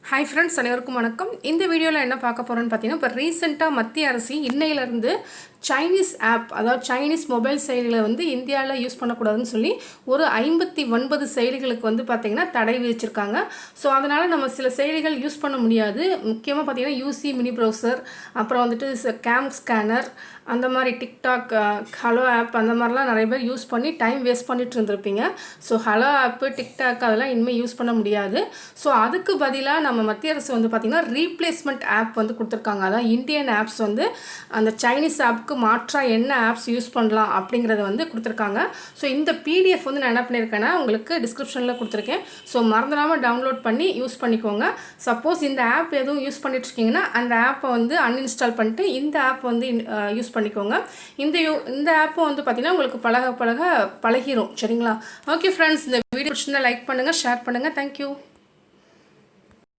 Hi friends, அனைவருக்கும் வணக்கம். இந்த வீடியோவில் என்ன பார்க்க போகிறோன்னு பார்த்தீங்கன்னா, இப்போ ரீசெண்டாக மத்திய அரசு இன்னையிலேருந்து சைனீஸ் ஆப், அதாவது சைனீஸ் மொபைல் செயலிகளை வந்து இந்தியாவில் யூஸ் பண்ணக்கூடாதுன்னு சொல்லி ஒரு 59 செயலிகளுக்கு வந்து பார்த்திங்கன்னா தடை விதிச்சிருக்காங்க. ஸோ அதனால் நம்ம சில செயலிகள் யூஸ் பண்ண முடியாது. முக்கியமாக பார்த்திங்கன்னா யூசி மினி ப்ரௌசர், அப்புறம் வந்துட்டு கேம் ஸ்கேனர், அந்த மாதிரி டிக்டாக், ஹலோ ஆப், அந்த மாதிரிலாம் நிறைய பேர் யூஸ் பண்ணி டைம் வேஸ்ட் பண்ணிட்டு இருந்திருப்பீங்க. ஸோ ஹலோ ஆப்பு, டிக்டாக் அதெல்லாம் இனிமேல் யூஸ் பண்ண முடியாது. ஸோ அதுக்கு பதிலாக நம்ம மத்திய அரசு வந்து பார்த்திங்கன்னா ரீப்ளேஸ்மெண்ட் ஆப் வந்து கொடுத்துருக்காங்க. அதான் இந்தியன் ஆப்ஸ் வந்து அந்த சைனீஸ் ஆப்புக்கு மாற்றாக என்ன ஆப்ஸ் யூஸ் பண்ணலாம் அப்படிங்கிறத வந்து கொடுத்துருக்காங்க. ஸோ இந்த பிடிஎஃப் வந்து நான் என்ன பண்ணியிருக்கேன்னா உங்களுக்கு டிஸ்கிரிப்ஷனில் கொடுத்துருக்கேன். ஸோ மறந்துடாமல் டவுன்லோட் பண்ணி யூஸ் பண்ணிக்கோங்க. சப்போஸ் இந்த ஆப் எதுவும் யூஸ் பண்ணிட்டு இருக்கீங்கன்னா அந்த ஆப்பை வந்து அன்இன்ஸ்டால் பண்ணிட்டு இந்த ஆப் வந்து யூஸ் பண்ணிக்கோங்க. இந்த ஆப்பும் வந்து பார்த்திங்கன்னா உங்களுக்கு பழகிரும். சரிங்களா? ஓகே ஃப்ரெண்ட்ஸ், இந்த வீடியோ பிடிச்சிருந்தா லைக் பண்ணுங்கள், ஷேர் பண்ணுங்கள். தேங்க்யூ.